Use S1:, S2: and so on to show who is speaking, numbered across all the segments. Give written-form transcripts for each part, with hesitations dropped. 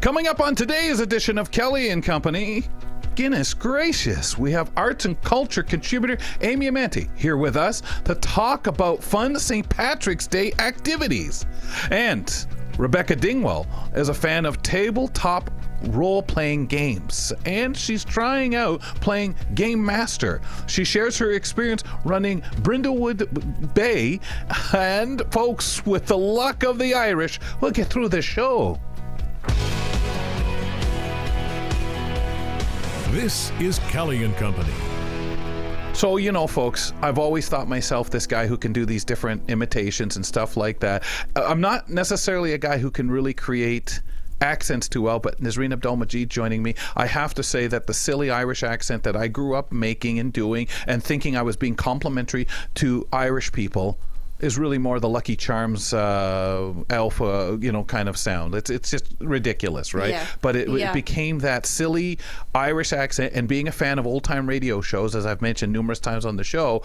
S1: Coming up on today's edition of Kelly and Company, goodness gracious, we have arts and culture contributor Amy Amantea here with us to talk about fun St. Patrick's Day activities. And Rebecca Dingwell is a fan of tabletop role-playing games, and she's trying out playing Game Master. She shares her experience running Brindlewood Bay, and folks, with the luck of the Irish, we'll get through the show.
S2: This is Kelly and Company.
S1: So, you know, folks, I've always thought myself this guy who can do these different imitations and stuff like that. I'm not necessarily a guy who can really create accents too well, but Nazreen Abdul-Majid joining me, I have to say that the silly Irish accent that I grew up making and doing and thinking I was being complimentary to Irish people is really more the Lucky Charms alpha, kind of sound. It's just ridiculous, right? Yeah. But it became that silly Irish accent, and being a fan of old-time radio shows, as I've mentioned numerous times on the show,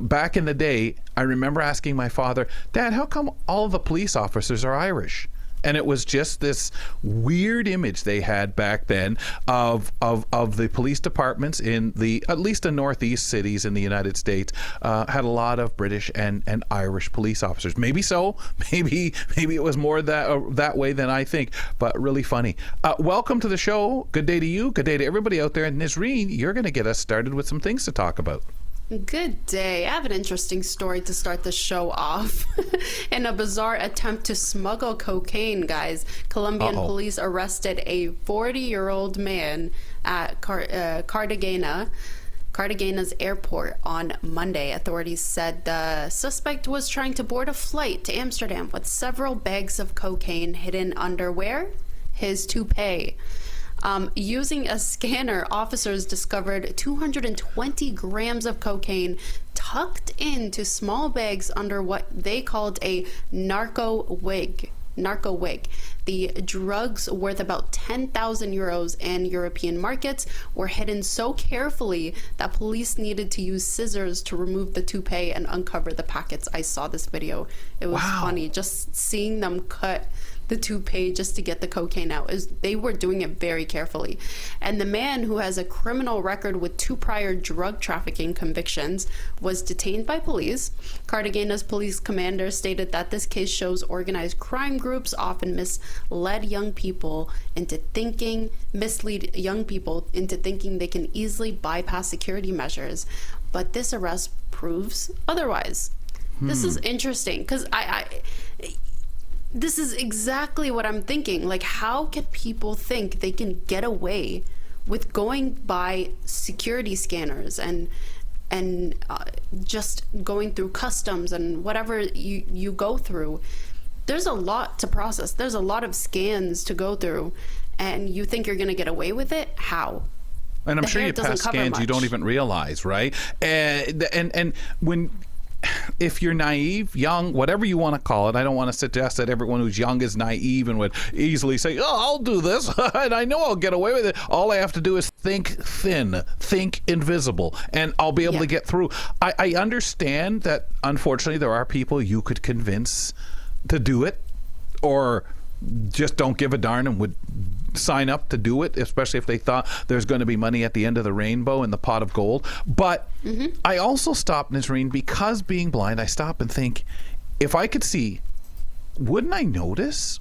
S1: back in the day, I remember asking my father, Dad, how come all of the police officers are Irish? And it was just this weird image they had back then of the police departments in at least the northeast cities in the United States had a lot of British and Irish police officers. Maybe so. Maybe it was more that way than I think, but really funny. Welcome to the show. Good day to you. Good day to everybody out there. And Nazreen, you're going to get us started with some things to talk about.
S3: Good day. I have an interesting story to start the show off. In a bizarre attempt to smuggle cocaine, guys, Colombian police arrested a 40-year-old man at Cartagena's airport on Monday. Authorities said the suspect was trying to board a flight to Amsterdam with several bags of cocaine hidden under his toupee. Using a scanner, officers discovered 220 grams of cocaine tucked into small bags under what they called a narco wig. The drugs, worth about 10,000 euros in European markets, were hidden so carefully that police needed to use scissors to remove the toupee and uncover the packets. I saw this video. It was funny just seeing them cut the toupee just to get the cocaine out. They were doing it very carefully. And the man, who has a criminal record with 2 prior drug trafficking convictions, was detained by police. Cartagena's police commander stated that this case shows organized crime groups often mislead young people into thinking they can easily bypass security measures. But this arrest proves otherwise. This is interesting because this is exactly what I'm thinking. Like, how can people think they can get away with going by security scanners and just going through customs and whatever you go through? There's a lot to process. There's a lot of scans to go through, and you think you're going to get away with it? How?
S1: And I'm sure you pass scans you don't even realize, right? And when... if you're naive, young, whatever you want to call it, I don't want to suggest that everyone who's young is naive and would easily say, oh, I'll do this, and I know I'll get away with it. All I have to do is think thin, think invisible, and I'll be able to get through. I understand that, unfortunately, there are people you could convince to do it, or just don't give a darn and would sign up to do it, especially if they thought there's going to be money at the end of the rainbow in the pot of gold. But I also stop, Nazreen, because being blind, I stop and think, if I could see, wouldn't I notice?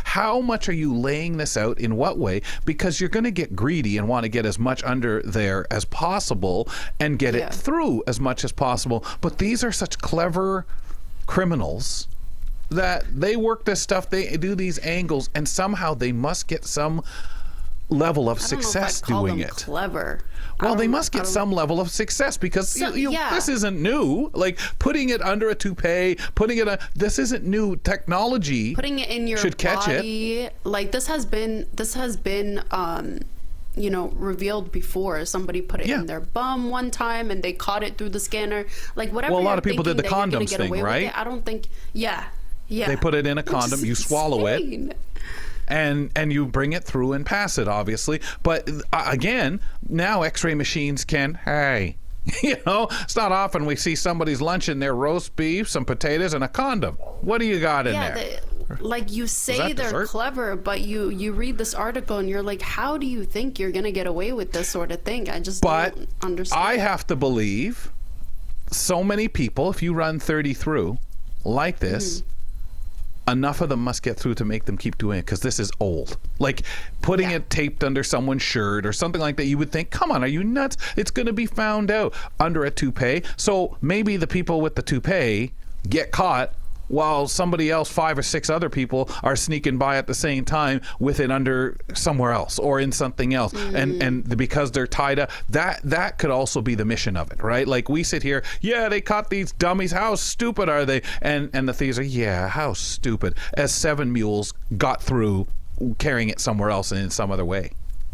S1: How much are you laying this out? In what way? Because you're going to get greedy and want to get as much under there as possible and get it through as much as possible. But these are such clever criminals that they work this stuff, they do these angles, and somehow they must get some level of success doing it.
S3: Clever.
S1: Well, they must get some level of success because this isn't new. Like putting it under a toupee, this isn't new technology.
S3: Putting it in your
S1: should catch
S3: body, it. Like this has been revealed before. Somebody put it in their bum one time and they caught it through the scanner. Like whatever.
S1: Well, a lot of people did the condoms thing, right?
S3: I don't think. Yeah.
S1: They put it in a condom, you swallow it, and you bring it through and pass it, obviously. But again, now X-ray machines can, it's not often we see somebody's lunch in there, roast beef, some potatoes, and a condom. What do you got in there?
S3: like you say
S1: that
S3: they're
S1: dessert?
S3: clever, but you read this article and you're like, how do you think you're gonna get away with this sort of thing? I just don't understand.
S1: I have to believe so many people, if you run 30 through like this, enough of them must get through to make them keep doing it, because this is old. Like putting it taped under someone's shirt or something like that, you would think, come on, are you nuts? It's going to be found out under a toupee. So maybe the people with the toupee get caught while somebody else, 5 or 6 other people, are sneaking by at the same time with it under somewhere else or in something else. And because they're tied up, that could also be the mission of it, right? Like we sit here, yeah, they caught these dummies. How stupid are they? And the thieves are, yeah, how stupid. As 7 mules got through carrying it somewhere else and in some other way.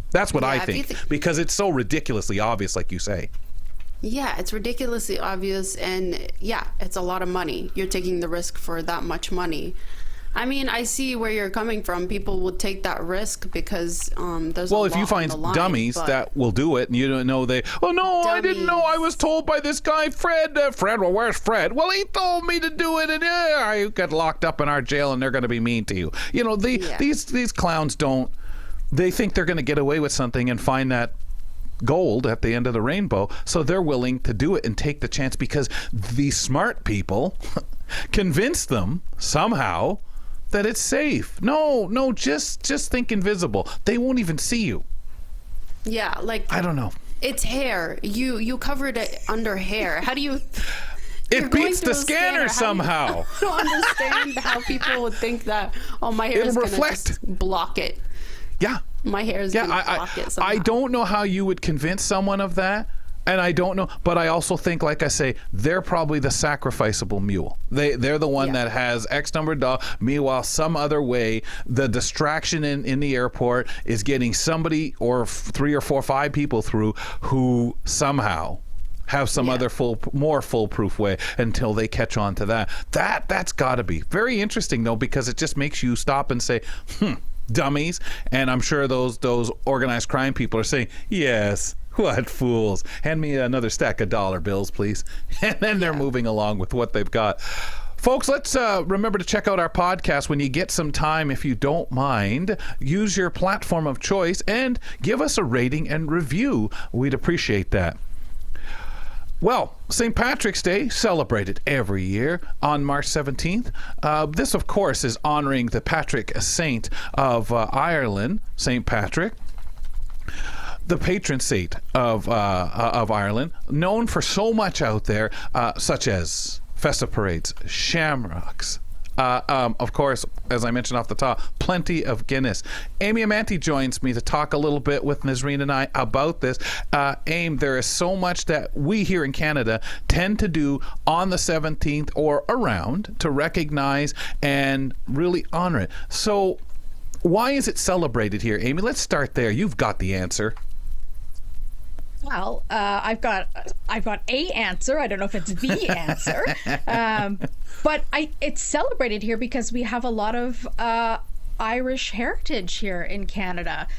S1: That's what I think, because it's so ridiculously obvious, like you say.
S3: Yeah, it's ridiculously obvious, and yeah, it's a lot of money. You're taking the risk for that much money. I mean, I see where you're coming from. People would take that risk because there's a lot
S1: if you find
S3: on the line,
S1: dummies that will do it, and you don't know I didn't know. I was told by this guy, Fred. Fred, well, where's Fred? Well, he told me to do it, and I got locked up in our jail, and they're going to be mean to you. You know, these clowns don't. They think they're going to get away with something and find that gold at the end of the rainbow, so they're willing to do it and take the chance because these smart people convince them somehow that it's safe. No, just think invisible. They won't even see you.
S3: Yeah, like
S1: I don't know.
S3: It's hair. You covered it under hair. How do you?
S1: It beats the scanner somehow.
S3: I don't understand how people would think that. Oh, my hair is going to just block it.
S1: Yeah.
S3: My hair is going to block it somehow.
S1: I don't know how you would convince someone of that. And I don't know, but I also think, like I say, they're probably the sacrificable mule. They're the one that has X number of dollars. Meanwhile, some other way, the distraction in the airport is getting somebody or 3 or 4 or 5 people through who somehow have some other more foolproof way until they catch on to that. That's got to be very interesting, though, because it just makes you stop and say, dummies. And I'm sure those organized crime people are saying, yes, what fools. Hand me another stack of dollar bills, please. And then they're moving along with what they've got. Folks, let's remember to check out our podcast when you get some time. If you don't mind, use your platform of choice and give us a rating and review. We'd appreciate that. Well, St. Patrick's Day, celebrated every year on March 17th. This, of course, is honoring the Patrick Saint of Ireland, St. Patrick, the patron saint of Ireland, known for so much out there, such as festive parades, shamrocks, of course, as I mentioned off the top, plenty of Guinness. Amy Amantea joins me to talk a little bit with Nazreen and I about this. Aim, there is so much that we here in Canada tend to do on the 17th or around to recognize and really honor it. So why is it celebrated here, Amy? Let's start there. You've got the answer.
S4: Well, I've got a answer. I don't know if it's the answer, but it's celebrated here because we have a lot of Irish heritage here in Canada.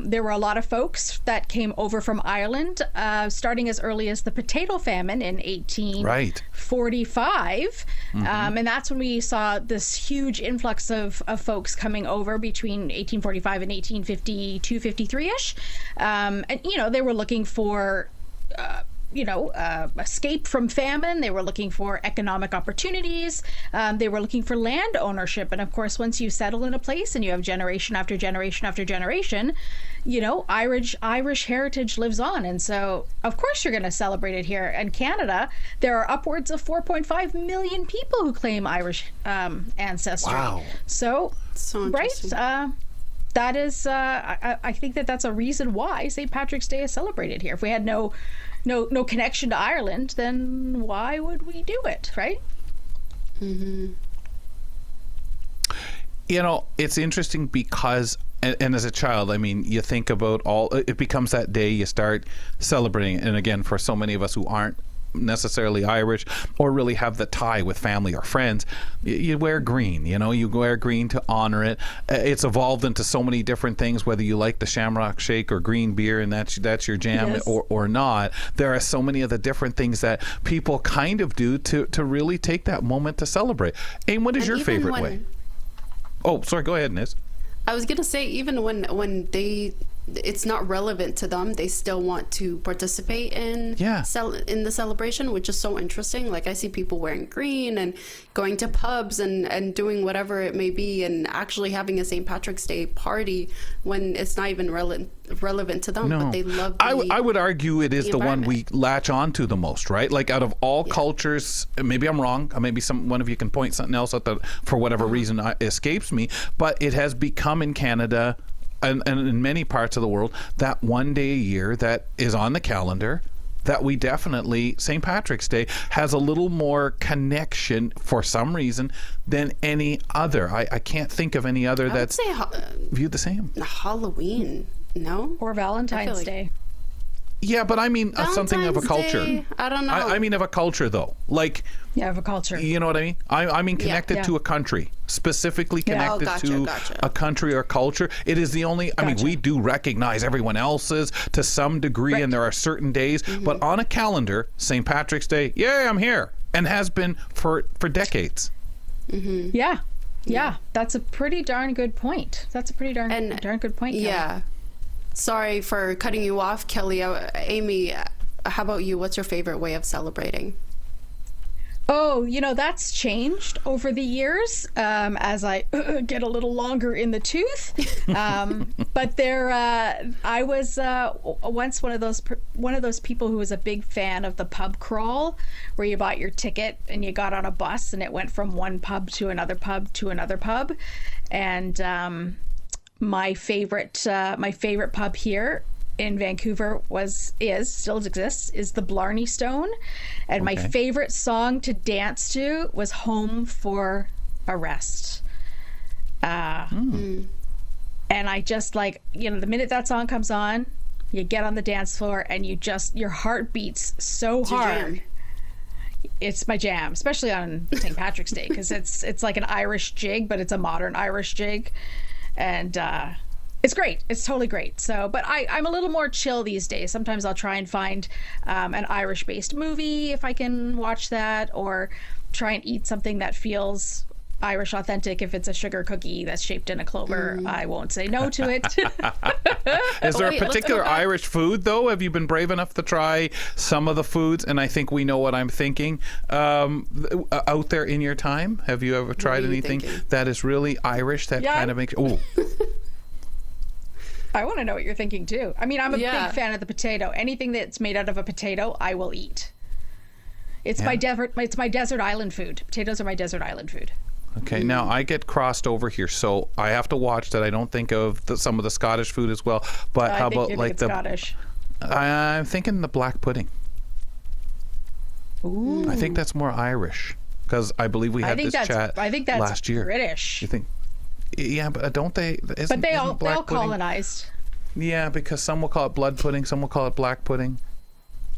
S4: There were a lot of folks that came over from Ireland, starting as early as the potato famine in 1845. And that's when we saw this huge influx of folks coming over between 1845 and 1852, 53-ish. And, they were looking for escape from famine. They were looking for economic opportunities. They were looking for land ownership. And of course, once you settle in a place and you have generation after generation after generation, Irish heritage lives on. And so, of course, you're going to celebrate it here. In Canada, there are upwards of 4.5 million people who claim Irish ancestry. Wow. So right. That is, I think that's a reason why St. Patrick's Day is celebrated here. If we had no connection to Ireland, then why would we do it, right?
S3: Mm-hmm.
S1: It's interesting because, and as a child, I mean, you think about it becomes that day you start celebrating. And again, for so many of us who aren't necessarily Irish or really have the tie with family or friends, you wear green. You wear green to honor it. It's evolved into so many different things, whether you like the Shamrock Shake or green beer and that's your jam, yes, or not. There are so many of the different things that people kind of do to really take that moment to celebrate. Aim, what is your favorite way? Oh, sorry. Go ahead, Nis.
S3: I was gonna say, even when it's not relevant to them, they still want to participate in in the celebration, which is so interesting. Like, I see people wearing green and going to pubs and doing whatever it may be, and actually having a St. Patrick's Day party when it's not even relevant to them, but they love
S1: I would argue it is the one we latch on to the most, right? Like, out of all cultures, maybe I'm wrong, maybe one of you can point something else out that for whatever reason escapes me, but it has become in Canada and in many parts of the world that one day a year that is on the calendar that we definitely, St. Patrick's Day has a little more connection for some reason than any other. I can't think of any other that's viewed the same.
S3: Halloween, no?
S4: Or Valentine's Day.
S1: Yeah, but I mean something of a culture.
S3: Day, I don't know.
S1: I mean of a culture, though. Like,
S4: of a culture.
S1: You know what I mean? I mean connected to a country, specifically connected to a country or culture. It is the only. I mean, we do recognize everyone else's to some degree, and there are certain days. But on a calendar, St. Patrick's Day, I'm here, and has been for decades.
S4: Yeah, that's a pretty darn good point. That's a pretty darn good point, Kelly.
S3: Yeah. Sorry for cutting you off, Kelly. Amy, how about you? What's your favorite way of celebrating?
S4: Oh, that's changed over the years as I get a little longer in the tooth. But I was once one of those people who was a big fan of the pub crawl, where you bought your ticket and you got on a bus and it went from one pub to another pub to another pub, and my favorite pub here in Vancouver still exists, is the Blarney Stone, and my favorite song to dance to was Home for a Rest. And I just, like, the minute that song comes on, you get on the dance floor and your heart beats so hard. It's my jam, especially on St. Patrick's Day, because it's like an Irish jig, but it's a modern Irish jig. And it's great. It's totally great. So, but I'm a little more chill these days. Sometimes I'll try and find an Irish-based movie if I can watch that, or try and eat something that feels Irish authentic. If it's a sugar cookie that's shaped in a clover, I won't say no to it.
S1: Is there a particular Irish food, though? Have you been brave enough to try some of the foods? And I think we know what I'm thinking. Out there in your time, have you ever tried anything that is really Irish that kind of makes... Oh.
S4: I want to know what you're thinking, too. I mean, I'm a big fan of the potato. Anything that's made out of a potato, I will eat. It's my desert island food. Potatoes are my desert island food.
S1: Okay, now I get crossed over here, so I have to watch that I don't think of some of the Scottish food as well. But how about like the Scottish? I'm thinking the black pudding.
S4: Ooh.
S1: I think that's more Irish, because I believe we had this chat
S4: I think that's
S1: last year.
S4: British.
S1: You think? Yeah, but don't they?
S4: But they all colonized.
S1: Yeah, because some will call it blood pudding, some will call it black pudding.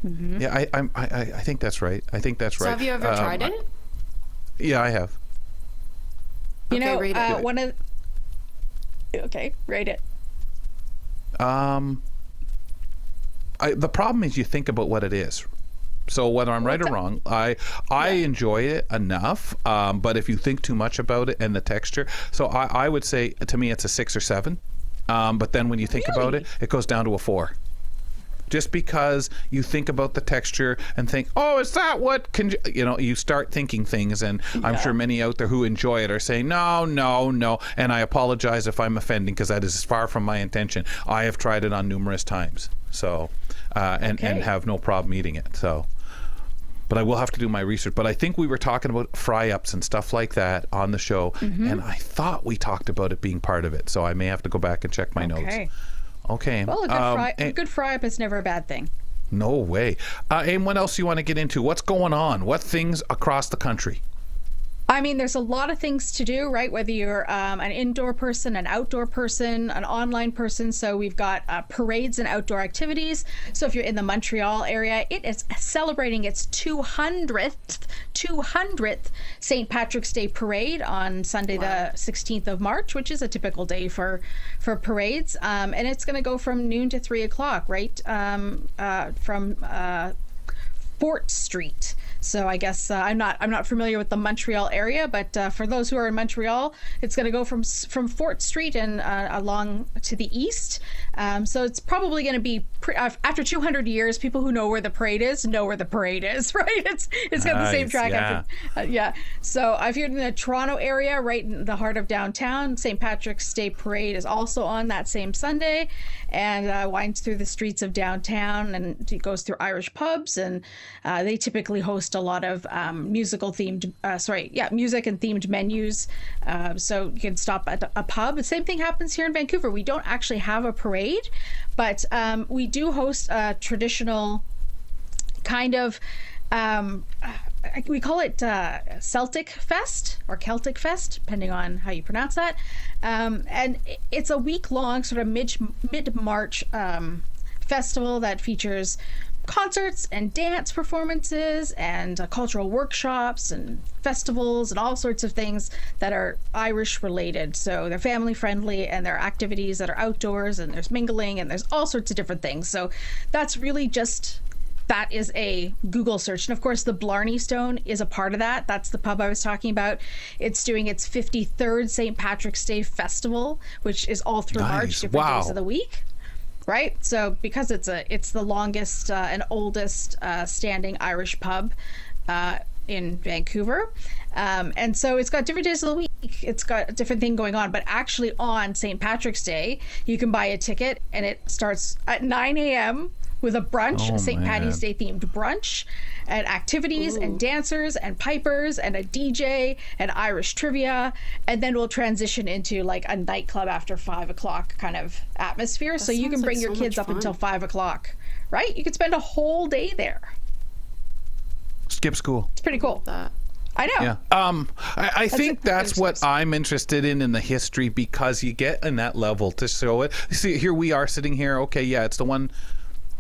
S1: Mm-hmm. Yeah, I think that's right. I think that's right.
S3: So have you ever tried it?
S1: Yeah, I have.
S4: Rate it. Rate it.
S1: The problem is you think about what it is. So whether I'm right or wrong, I enjoy it enough. But if you think too much about it and the texture, so I would say, to me, it's a 6 or 7. But then when you think about it, it goes down to a 4. Just because you think about the texture and think, oh, is that what you start thinking things, and I'm sure many out there who enjoy it are saying, no, and I apologize if I'm offending, because that is far from my intention. I have tried it on numerous times, so and have no problem eating it. So, but I will have to do my research. But I think we were talking about fry-ups and stuff like that on the show, and I thought we talked about it being part of it, so I may have to go back and check my notes. Okay.
S4: Well, a good fry-up is never a bad thing.
S1: No way. And what else do you want to get into? What's going on? What things across the country?
S4: I mean, there's a lot of things to do, right? Whether you're an indoor person, an outdoor person, an online person. So we've got parades and outdoor activities. So if you're in the Montreal area, it is celebrating its 200th St. Patrick's Day parade on Sunday, the 16th of March, which is a typical day for parades. And it's going to go from noon to 3 o'clock, right? From Fort Street. So I guess I'm not familiar with the Montreal area, but for those who are in Montreal, it's going to go from Fort Street and along to the east. So it's probably going to be after 200 years. People who know where the parade is know where the parade is, right? It's got the same track.
S1: Yeah.
S4: Yeah. So if you're in the Toronto area, right in the heart of downtown, St. Patrick's Day Parade is also on that same Sunday, and winds through the streets of downtown, and it goes through Irish pubs, and they typically host a lot of music and themed menus. So you can stop at a pub. The same thing happens here in Vancouver. We don't actually have a parade, but we do host a traditional kind of we call it Celtic Fest or Celtic Fest, depending on how you pronounce that. And it's a week-long sort of mid-March festival that features concerts and dance performances and cultural workshops and festivals and all sorts of things that are Irish related. So they're family friendly, and they're activities that are outdoors, and there's mingling, and there's all sorts of different things. So that's really just... that is a Google search. And of course, the Blarney Stone is a part of that. That's the pub I was talking about. It's doing its 53rd St. Patrick's Day Festival, which is all through March, different days of the week. Right? So because it's the longest and oldest standing Irish pub in Vancouver. And so it's got different days of the week. It's got a different thing going on. But actually on St. Patrick's Day, you can buy a ticket, and it starts at 9 a.m. with a brunch, a St. Patty's Day themed brunch, and activities and dancers and pipers and a DJ and Irish trivia. And then we'll transition into like a nightclub after 5 o'clock kind of atmosphere. So you can bring your kids up until 5 o'clock, right? You could spend a whole day there.
S1: Skip school.
S4: It's pretty cool. I know.
S1: Yeah. I think that's what I'm interested in the history, because you get in that level to show it. See, here we are sitting here. Okay, yeah, it's the one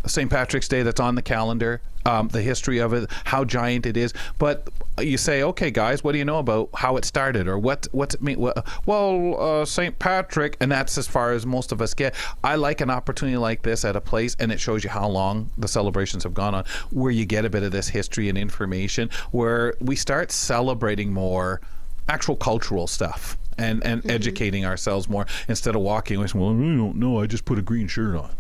S1: St. Patrick's Day that's on the calendar, the history of it, how giant it is. But you say, okay, guys, what do you know about how it started, or what's it mean? Well, St. Patrick, and that's as far as most of us get. I like an opportunity like this at a place, and it shows you how long the celebrations have gone on, where you get a bit of this history and information, where we start celebrating more actual cultural stuff and educating ourselves more, instead of walking away saying, well, I really don't know, I just put a green shirt on.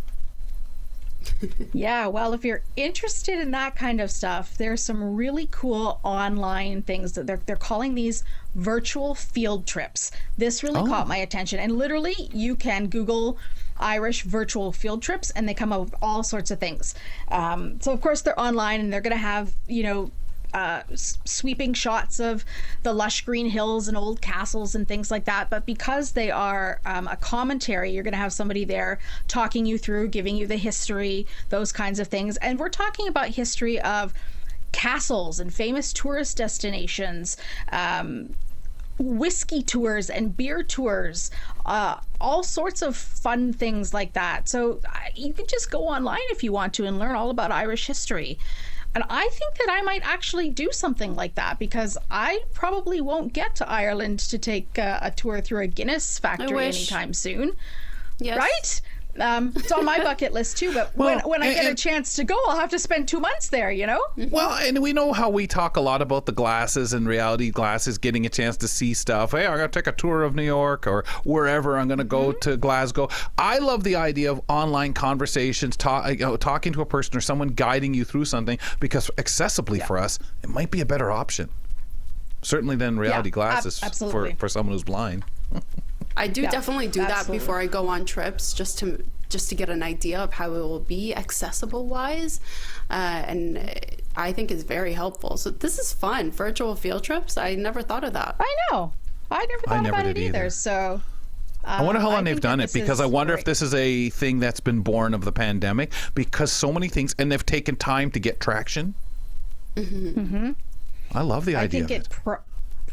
S4: Yeah, well, if you're interested in that kind of stuff, there's some really cool online things that they're calling these virtual field trips. This really caught my attention, and literally you can Google Irish virtual field trips, and they come up with all sorts of things. So of course they're online, and they're going to have, sweeping shots of the lush green hills and old castles and things like that. But because they are a commentary, you're going to have somebody there talking you through, giving you the history, those kinds of things. And we're talking about history of castles and famous tourist destinations, whiskey tours and beer tours, all sorts of fun things like that. So you can just go online if you want to and learn all about Irish history. And I think that I might actually do something like that, because I probably won't get to Ireland to take a tour through a Guinness factory anytime soon. Yes. Right? It's on my bucket list too, but when I get a chance to go, I'll have to spend 2 months there, you know?
S1: Well, and we know how we talk a lot about the glasses and reality glasses, getting a chance to see stuff. Hey, I'm going to take a tour of New York or wherever. I'm going to go to Glasgow. I love the idea of online conversations, talking to a person or someone guiding you through something, because accessibly for us, it might be a better option. Certainly than reality glasses for someone who's blind.
S3: I do definitely do that before I go on trips, just to get an idea of how it will be accessible wise, and I think it's very helpful. So this is fun. Virtual field trips. I never thought of that.
S4: I know. I never thought about it either. So
S1: I wonder how long they've done it, because I wonder if this is a thing that's been born of the pandemic, because so many things, and they've taken time to get traction. I love the idea of it.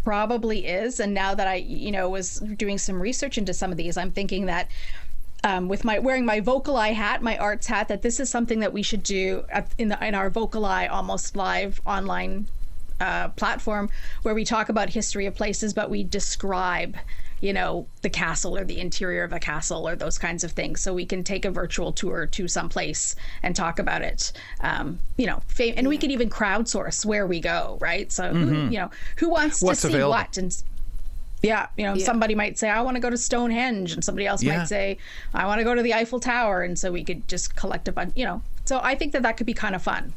S4: Probably is. And now that I was doing some research into some of these, I'm thinking that with my wearing my Vocali hat, my arts hat, that this is something that we should do in our Vocali almost live online platform where we talk about history of places, but we describe, the castle or the interior of a castle or those kinds of things. So we can take a virtual tour to some place and talk about it. And we can even crowdsource where we go, right? So, who wants
S1: What's
S4: to see
S1: available?
S4: what? And somebody might say, I want to go to Stonehenge, and somebody else might say, I want to go to the Eiffel Tower. And so we could just collect a bunch, So I think that could be kind of fun.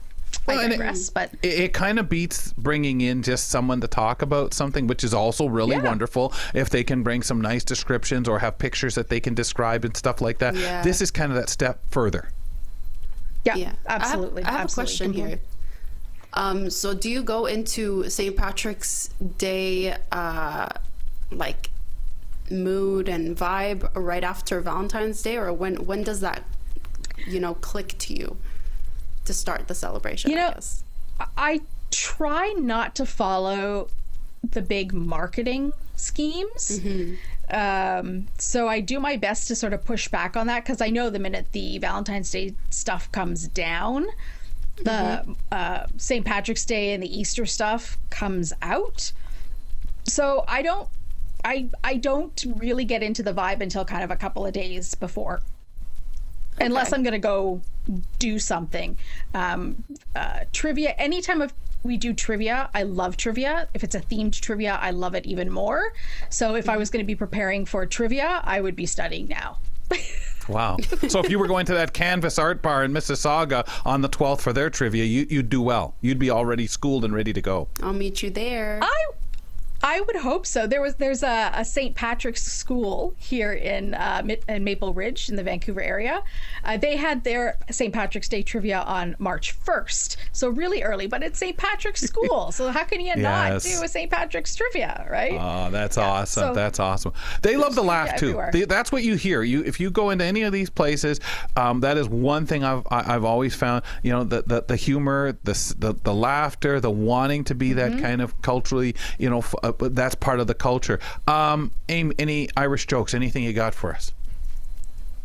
S4: I digress, but
S1: it kind of beats bringing in just someone to talk about something, which is also really wonderful if they can bring some nice descriptions or have pictures that they can describe and stuff like that.
S3: Yeah.
S1: This is kind of that step further.
S4: Yeah, absolutely.
S3: I have a question here. So do you go into St. Patrick's Day like mood and vibe right after Valentine's Day, or when does that click to you to start the celebration? I guess
S4: I try not to follow the big marketing schemes. So I do my best to sort of push back on that, because I know the minute the Valentine's Day stuff comes down, the St. Patrick's Day and the Easter stuff comes out. So I don't really get into the vibe until kind of a couple of days before. Unless I'm going to go do something. Trivia, anytime we do trivia, I love trivia. If it's a themed trivia, I love it even more. So if I was going to be preparing for trivia, I would be studying now.
S1: Wow. So if you were going to that Canvas Art Bar in Mississauga on the 12th for their trivia, you'd do well. You'd be already schooled and ready to go.
S3: I'll meet you there.
S4: I would hope so. There's a St. Patrick's school here in Maple Ridge in the Vancouver area. They had their St. Patrick's Day trivia on March 1st, so really early, but it's St. Patrick's school. So how can you not do a St. Patrick's trivia, right?
S1: Oh, that's awesome.
S4: So
S1: that's awesome. They love to laugh too. That's what you hear. If you go into any of these places, that is one thing I've always found. The humor, the laughter, the wanting to be that kind of culturally, that's part of the culture. Aim, any Irish jokes? Anything you got for us?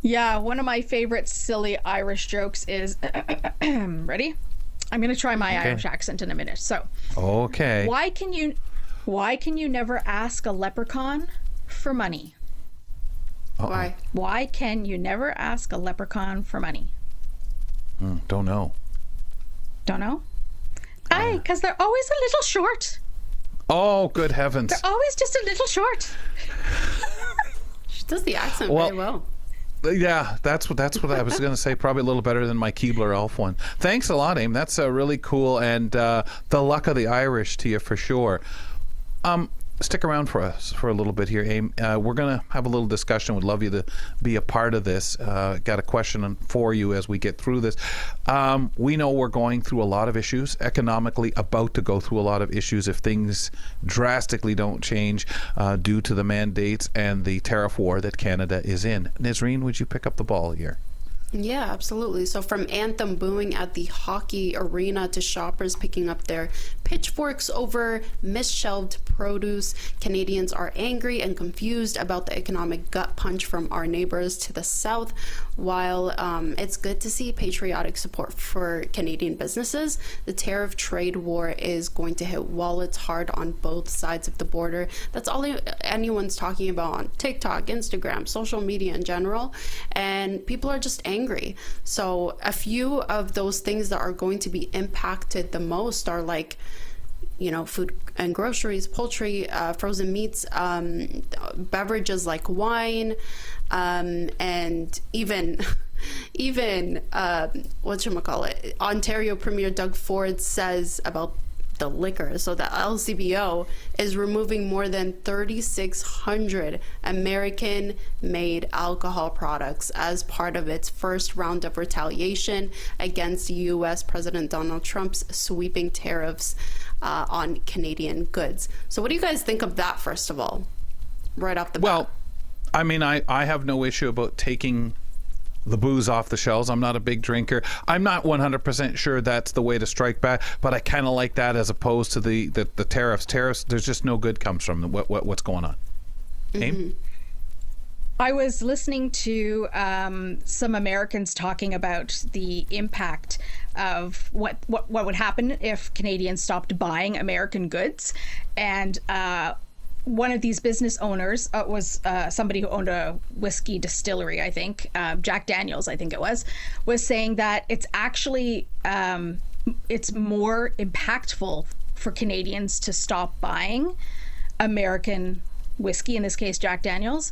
S4: Yeah, one of my favorite silly Irish jokes is, ready? I'm going to try my Irish accent in a minute. So,
S1: okay.
S4: Why can you never ask a leprechaun for money?
S3: Why?
S4: Why can you never ask a leprechaun for money?
S1: Don't know.
S4: Don't know? Aye, because they're always a little short.
S1: Oh, good heavens.
S4: They're always just a little short.
S3: She does the accent very well.
S1: Yeah, that's what I was going to say. Probably a little better than my Keebler Elf one. Thanks a lot, Aim. That's really cool, and the luck of the Irish to you for sure. Stick around for us for a little bit here, Aim. We're going to have a little discussion. Would love you to be a part of this. Got a question for you as we get through this. We know we're going through a lot of issues, economically about to go through a lot of issues if things drastically don't change due to the mandates and the tariff war that Canada is in. Nisreen, would you pick up the ball here?
S3: Yeah, absolutely. So from anthem booing at the hockey arena to shoppers picking up their pitchforks over misshelved produce, Canadians are angry and confused about the economic gut punch from our neighbors to the south. While it's good to see patriotic support for Canadian businesses, the tariff trade war is going to hit wallets hard on both sides of the border. That's all anyone's talking about on TikTok, Instagram, social media in general, and people are just angry. So a few of those things that are going to be impacted the most are like, food and groceries, poultry, frozen meats, beverages like wine, and even whatchamacallit, Ontario Premier Doug Ford says about the liquor. So the LCBO is removing more than 3,600 American-made alcohol products as part of its first round of retaliation against U.S. President Donald Trump's sweeping tariffs on Canadian goods. So what do you guys think of that, first of all, right off the bat?
S1: Well, I mean, I have no issue about taking the booze off the shelves. I'm not a big drinker. I'm not 100% sure that's the way to strike back, but I kind of like that as opposed to the tariffs. Tariffs, there's just no good comes from them. What's going on? Aim?
S4: I was listening to some Americans talking about the impact of what would happen if Canadians stopped buying American goods. And one of these business owners was somebody who owned a whiskey distillery, I think, Jack Daniels, I think it was saying that it's actually, it's more impactful for Canadians to stop buying American whiskey, in this case Jack Daniels,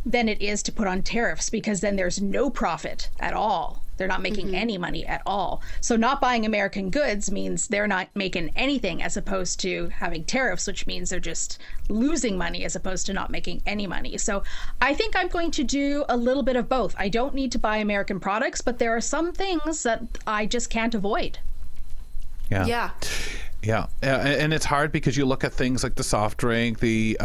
S4: than it is to put on tariffs, because then there's no profit at all. They're not making any money at all. So not buying American goods means they're not making anything, as opposed to having tariffs, which means they're just losing money as opposed to not making any money. So I think I'm going to do a little bit of both. I don't need to buy American products, but there are some things that I just can't avoid.
S1: Yeah. Yeah, and it's hard because you look at things like the soft drink, the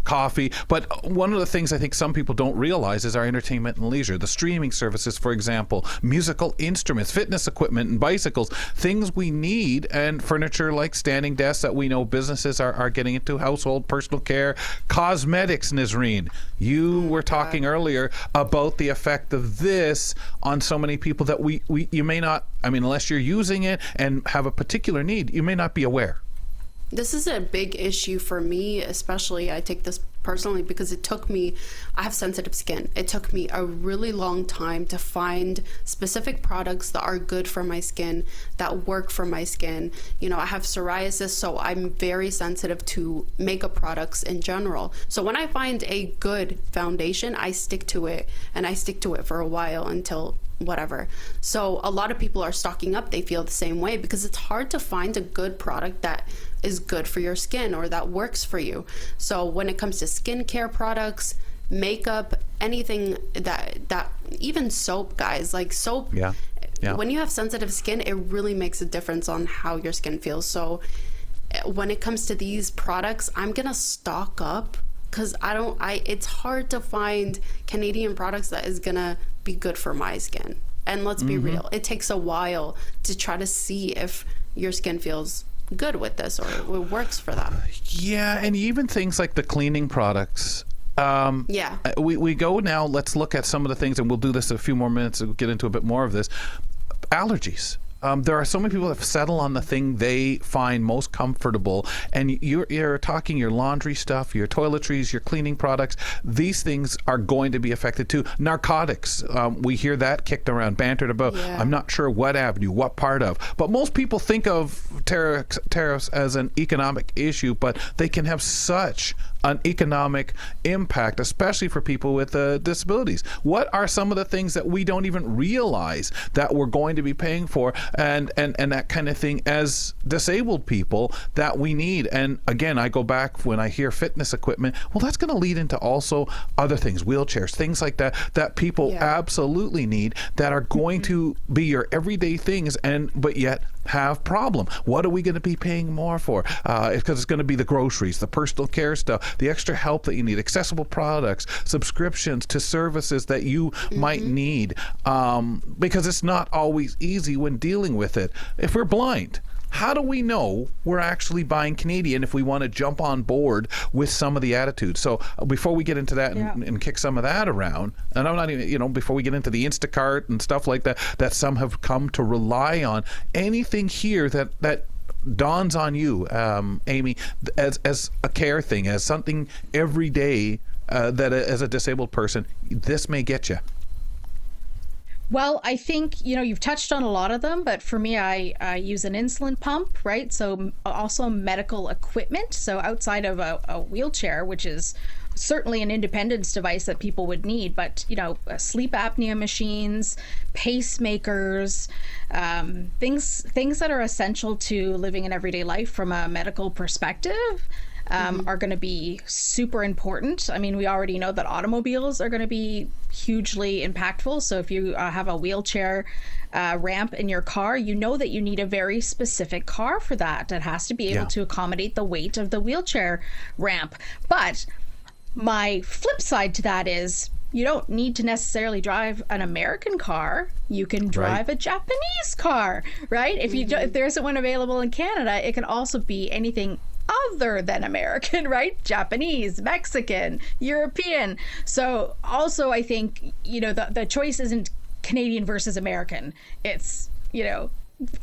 S1: coffee, but one of the things I think some people don't realize is our entertainment and leisure. The streaming services, for example, musical instruments, fitness equipment, and bicycles, things we need, and furniture like standing desks that we know businesses are getting into, household, personal care, cosmetics, Nisreen. You were talking earlier about the effect of this on so many people that you may not, I mean, unless you're using it and have a particular need, you may not be aware.
S3: This is a big issue for me, especially. I take this personally because I have sensitive skin. It took me a really long time to find specific products that are good for my skin, that work for my skin. You know, I have psoriasis, so I'm very sensitive to makeup products in general. So when I find a good foundation, I stick to it, and I stick to it for a while until whatever. So a lot of people are stocking up. They feel the same way because it's hard to find a good product that is good for your skin or that works for you. So when it comes to skincare products, makeup, anything that even soap, guys, like soap, when you have sensitive skin, it really makes a difference on how your skin feels. So when it comes to these products, I'm gonna stock up because it's hard to find Canadian products that is gonna be good for my skin. And let's be real, it takes a while to try to see if your skin feels good with this or it works for them.
S1: Yeah, and even things like the cleaning products. We go now, let's look at some of the things, and we'll do this in a few more minutes and get into a bit more of this. Allergies. There are so many people that settle on the thing they find most comfortable, and you're talking your laundry stuff, your toiletries, your cleaning products. These things are going to be affected too. Narcotics, we hear that kicked around, bantered about. Yeah. I'm not sure what avenue, what part of, but most people think of tariffs as an economic issue, but they can have such an economic impact, especially for people with disabilities. What are some of the things that we don't even realize that we're going to be paying for and that kind of thing as disabled people that we need? And again, I go back when I hear fitness equipment, well, that's going to lead into also other things, wheelchairs, things like that people absolutely need, that are going to be your everyday things, but yet have problem. What are we going to be paying more for? Because it's going to be the groceries, the personal care stuff, the extra help that you need, accessible products, subscriptions to services that you might need, because it's not always easy when dealing with it. If we're blind, how do we know we're actually buying Canadian if we want to jump on board with some of the attitudes? So before we get into that and kick some of that around, and I'm not even, before we get into the Instacart and stuff like that some have come to rely on, anything here that dawns on you, Amy, as a care thing, as something every day that as a disabled person, this may get you?
S4: Well, I think, you've touched on a lot of them, but for me, I use an insulin pump, right? So also medical equipment. So outside of a wheelchair, which is certainly an independence device that people would need, but, sleep apnea machines, pacemakers, things that are essential to living an everyday life from a medical perspective. Are going to be super important. I mean, we already know that automobiles are going to be hugely impactful. So if you have a wheelchair ramp in your car, you know that you need a very specific car for that. It has to be able to accommodate the weight of the wheelchair ramp. But my flip side to that is, you don't need to necessarily drive an American car. You can drive a Japanese car, right? If there isn't one available in Canada, it can also be anything other than American, right? Japanese, Mexican, European. So also I think, the choice isn't Canadian versus American. It's,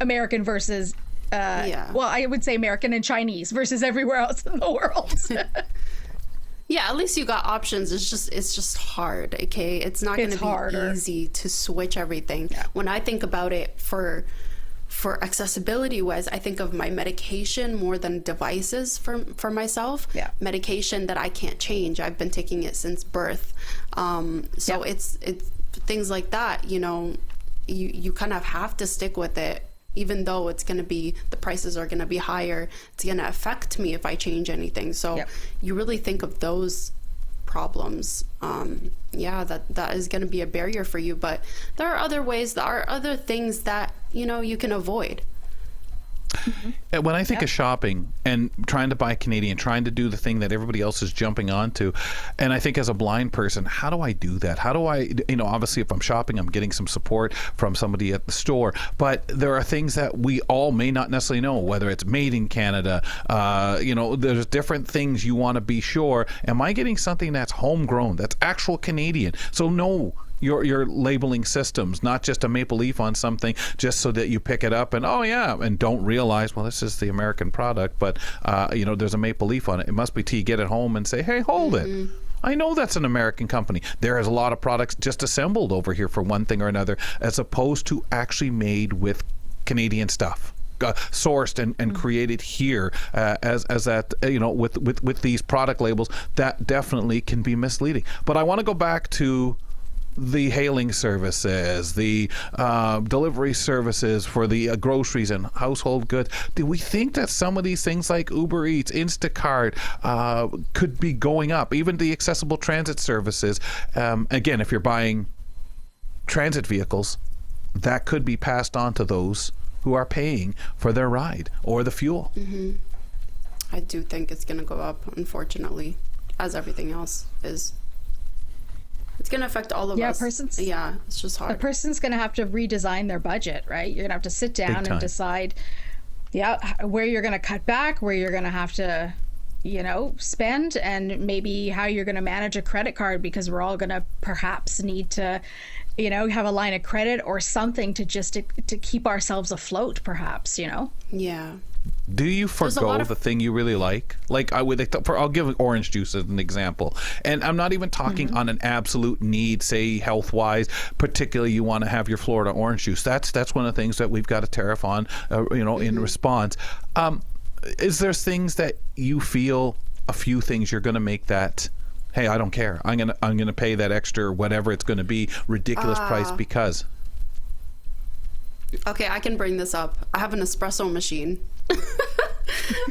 S4: American versus, well, I would say American and Chinese versus everywhere else in the world.
S3: Yeah, at least you got options. It's just hard, okay? It's not going to be
S4: harder.
S3: Easy to switch everything. Yeah. When I think about it for accessibility wise, I think of my medication more than devices for myself.
S4: Yeah.
S3: Medication that I can't change. I've been taking it since birth. So it's things like that, you kind of have to stick with it. Even though the prices are going to be higher, it's going to affect me if I change anything. So you really think of those problems. That is going to be a barrier for you. But there are other ways, there are other things that, you can avoid.
S1: Mm-hmm. When I think of shopping and trying to buy Canadian, trying to do the thing that everybody else is jumping onto, and I think as a blind person, how do I do that? How do I, obviously if I'm shopping, I'm getting some support from somebody at the store, but there are things that we all may not necessarily know, whether it's made in Canada, there's different things you want to be sure. Am I getting something that's homegrown, that's actual Canadian? So no, your labeling systems, not just a maple leaf on something just so that you pick it up and and don't realize, well, this is the American product, but there's a maple leaf on it. It must be till you get it home and say, hey, hold it. I know that's an American company. There is a lot of products just assembled over here for one thing or another, as opposed to actually made with Canadian stuff. Sourced and created here as that, with these product labels that definitely can be misleading. But I want to go back to the hailing services, the delivery services for the groceries and household goods. Do we think that some of these things like Uber Eats, Instacart could be going up? Even the accessible transit services. Again, if you're buying transit vehicles, that could be passed on to those who are paying for their ride or the fuel.
S3: Mm-hmm. I do think it's going to go up, unfortunately, as everything else is. It's going to affect all of us. It's just hard.
S4: A person's going to have to redesign their budget, right? You're going to have to sit down and decide, where you're going to cut back, where you're going to have to, spend, and maybe how you're going to manage a credit card, because we're all going to perhaps need to, have a line of credit or something to just to keep ourselves afloat, perhaps,
S3: Yeah.
S1: Do you forgo the thing you really like? Like I'll give orange juice as an example, and I'm not even talking on an absolute need, say health-wise. Particularly, you want to have your Florida orange juice. That's one of the things that we've got a tariff on, in response. Is there things that you feel, a few things you're going to make that, hey, I don't care. I'm gonna pay that extra, whatever it's going to be, ridiculous price because.
S3: Okay, I can bring this up. I have an espresso machine. I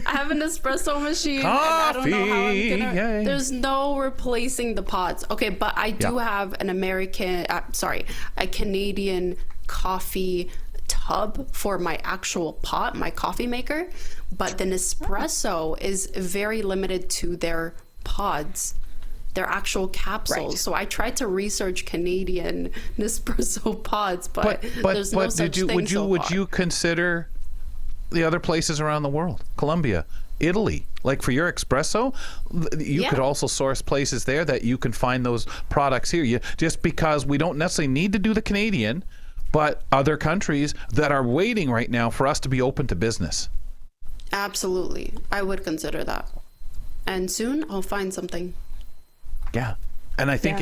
S3: have an espresso machine.
S1: Coffee.
S3: And I don't know how I'm gonna. There's no replacing the pods. Okay, but I do have an a Canadian coffee tub for my actual pot, my coffee maker. But the Nespresso is very limited to their pods, their actual capsules. Right. So I tried to research Canadian Nespresso pods, but there's no such thing so far.
S1: Would you consider the other places around the world, Colombia, Italy, like for your espresso, you could also source places there that you can find those products here. Just because we don't necessarily need to do the Canadian, but other countries that are waiting right now for us to be open to business.
S3: Absolutely. I would consider that. And soon I'll find something.
S1: Yeah. And I think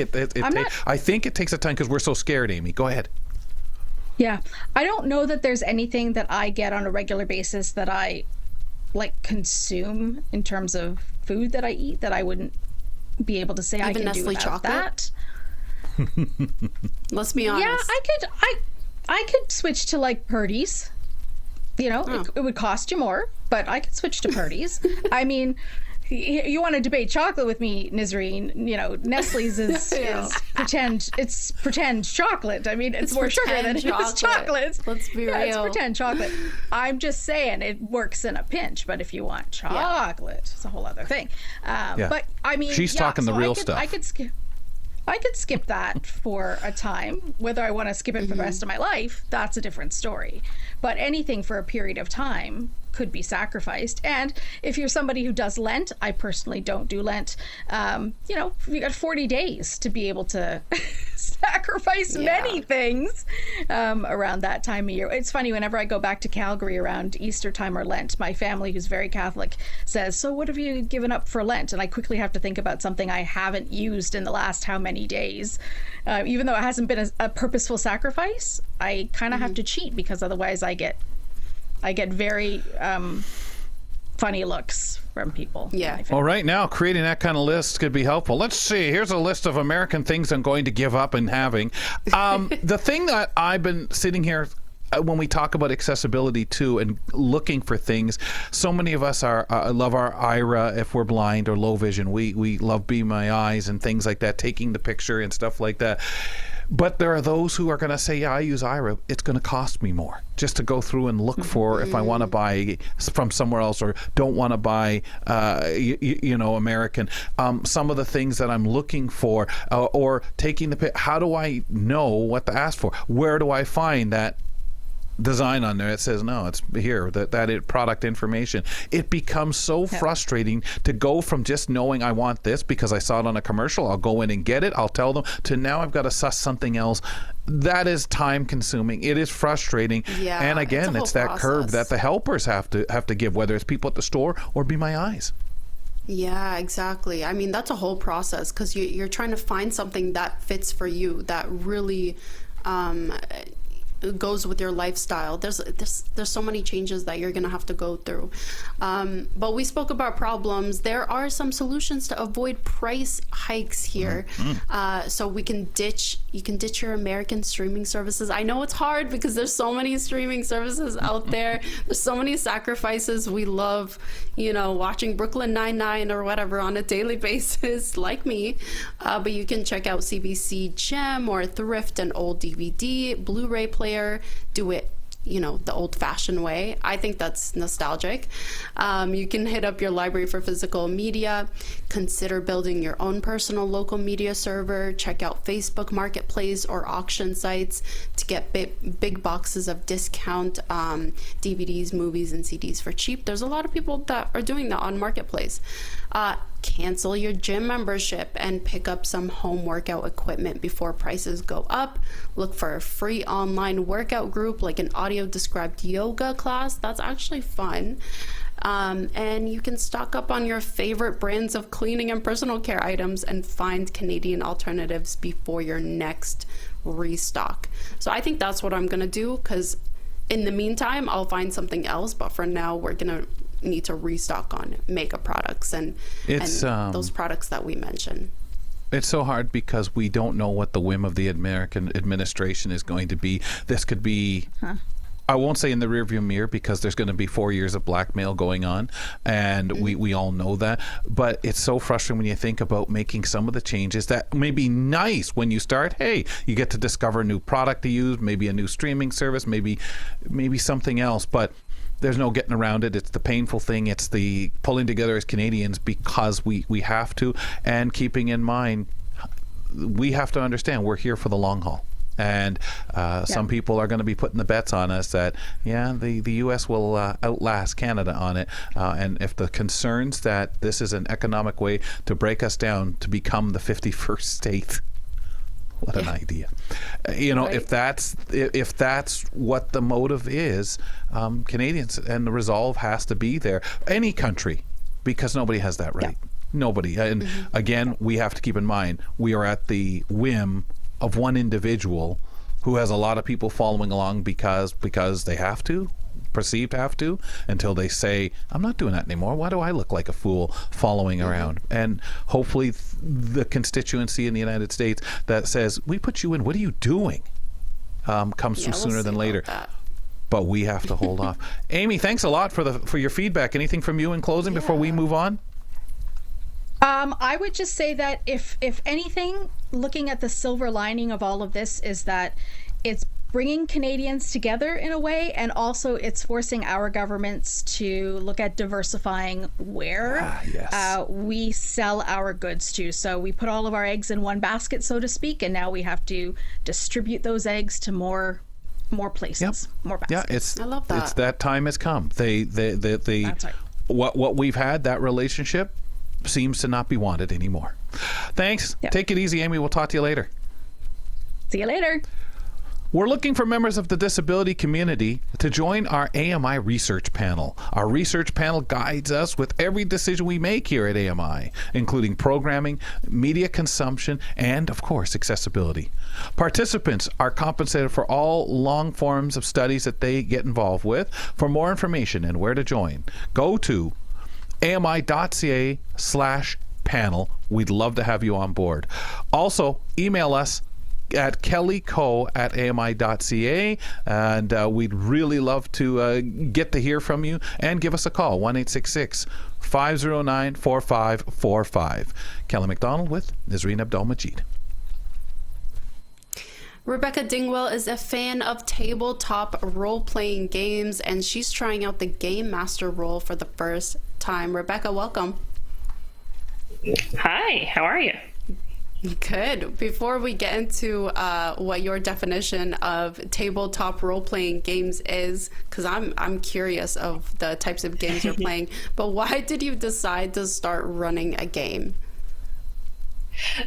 S1: I think it takes a time because we're so scared, Amy. Go ahead.
S4: Yeah. I don't know that there's anything that I get on a regular basis that I consume in terms of food that I eat that I wouldn't be able to say I can do without that.
S3: Let's be honest.
S4: Yeah, I could switch to Purdy's. It would cost you more, but I could switch to Purdy's. I mean, you want to debate chocolate with me, Nisreen? Nestle's is pretend chocolate. I mean, it's more sugar than it is chocolate.
S3: Let's be real.
S4: It's pretend chocolate. I'm just saying it works in a pinch, but if you want chocolate, it's a whole other thing. But I mean,
S1: she's talking the real stuff.
S4: I could skip that for a time. Whether I want to skip it for the rest of my life, that's a different story. But anything for a period of time could be sacrificed. And if you're somebody who does Lent, I personally don't do Lent, you got 40 days to be able to sacrifice many things around that time of year. It's funny, whenever I go back to Calgary around Easter time or Lent, my family, who's very Catholic, says, so what have you given up for Lent? And I quickly have to think about something I haven't used in the last how many days. Even though it hasn't been a purposeful sacrifice, I kind of have to cheat, because otherwise I get very funny looks from people.
S3: Yeah.
S1: Well, right now, creating that kind of list could be helpful. Let's see. Here's a list of American things I'm going to give up and having. The thing that I've been sitting here when we talk about accessibility too and looking for things, so many of us love our IRA if we're blind or low vision. We love Be My Eyes and things like that, taking the picture and stuff like that. But there are those who are going to say, yeah, I use IRA. It's going to cost me more just to go through and look for if I want to buy from somewhere else or don't want to buy, American. Some of the things that I'm looking for or taking the how do I know what to ask for? Where do I find that design on there? It says no, it's here, that product information. It becomes so frustrating to go from just knowing I want this because I saw it on a commercial, I'll go in and get it, I'll tell them, to now I've got to suss something else. That is time consuming. It is frustrating.
S3: Yeah,
S1: and again, it's that
S3: process.
S1: curve that the helpers have to give, whether it's people at the store or Be My Eyes.
S3: Yeah, exactly. I mean, that's a whole process, because you're trying to find something that fits for you, that really goes with your lifestyle. There's so many changes that you're gonna have to go through. But we spoke about problems. There are some solutions to avoid price hikes here. So you can ditch your American streaming services. I know it's hard because there's so many streaming services out there. There's so many sacrifices. We love, watching Brooklyn Nine-Nine or whatever on a daily basis, like me. But you can check out CBC Gem or thrift an old DVD, Blu-ray player. Do it the old-fashioned way. I think that's nostalgic. You can hit up your library for physical media, consider building your own personal local media server, check out Facebook Marketplace or auction sites to get big boxes of discount DVDs, movies, and CDs for cheap. There's a lot of people that are doing that on Marketplace. Cancel your gym membership and pick up some home workout equipment before prices go up. Look for a free online workout group like an audio described yoga class. That's actually fun. And you can stock up on your favorite brands of cleaning and personal care items and find Canadian alternatives before your next restock. So I think that's what I'm gonna do, because in the meantime I'll find something else, but for now we're gonna need to restock on makeup products and those products that we mentioned.
S1: It's so hard because we don't know what the whim of the American administration is going to be. This could be, I won't say in the rearview mirror, because there's going to be 4 years of blackmail going on, and we all know that. But it's so frustrating when you think about making some of the changes that may be nice when you start. Hey, you get to discover a new product to use, maybe a new streaming service, maybe something else, but there's no getting around it. It's the painful thing. It's the pulling together as Canadians because we have to, and keeping in mind, we have to understand we're here for the long haul. And some people are going to be putting the bets on us that, the U.S. will outlast Canada on it. And if the concerns that this is an economic way to break us down to become the 51st state, what an idea. Right. If that's what the motive is, Canadians, and the resolve has to be there. Any country, because nobody has that right. Yeah. Nobody. And again, we have to keep in mind, we are at the whim of one individual who has a lot of people following along because they have to, perceived have to, until they say, I'm not doing that anymore. Why do I look like a fool following around? And hopefully the constituency in the United States that says, we put you in, what are you doing? Comes through sooner than later. But we have to hold off. Amy, thanks a lot for your feedback. Anything from you in closing before we move on?
S4: I would just say that if anything, looking at the silver lining of all of this is that it's bringing Canadians together in a way, and also it's forcing our governments to look at diversifying where we sell our goods to. So we put all of our eggs in one basket, so to speak, and now we have to distribute those eggs to more places, more baskets.
S1: Yeah,
S3: I love that.
S1: It's that time has come.
S4: That's right.
S1: What we've had, that relationship seems to not be wanted anymore. Thanks.
S4: Yep.
S1: Take it easy, Amy. We'll talk to you later.
S4: See you later.
S1: We're looking for members of the disability community to join our AMI research panel. Our research panel guides us with every decision we make here at AMI, including programming, media consumption, and, of course, accessibility. Participants are compensated for all long forms of studies that they get involved with. For more information and where to join, go to ami.ca/panel. We'd love to have you on board. Also, email us at kellyco@ami.ca, and we'd really love to get to hear from you, and give us a call, 1-866-509-4545. Kelly MacDonald with Nazreen Abdel-Majid.
S3: Rebecca Dingwell is a fan of tabletop role-playing games, and she's trying out the Game Master role for the first time. Rebecca, welcome.
S5: Hi, how are you?
S3: Good. Before we get into what your definition of tabletop role-playing games is, because I'm curious of the types of games you're playing, but why did you decide to start running a game?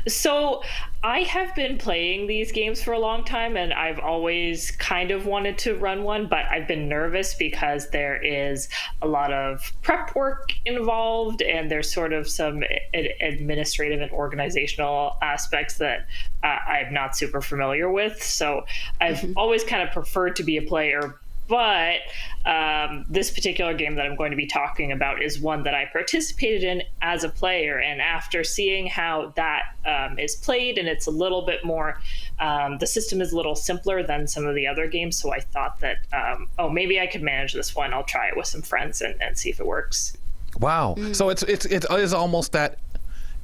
S5: So I have been playing these games for a long time, and I've always kind of wanted to run one, but I've been nervous because there is a lot of prep work involved, and there's sort of some administrative and organizational aspects that I'm not super familiar with. So I've always kind of preferred to be a player. But this particular game that I'm going to be talking about is one that I participated in as a player. And after seeing how that is played, and it's a little bit more, the system is a little simpler than some of the other games. So I thought that, maybe I could manage this one. I'll try it with some friends and see if it works.
S1: Wow. So it is almost that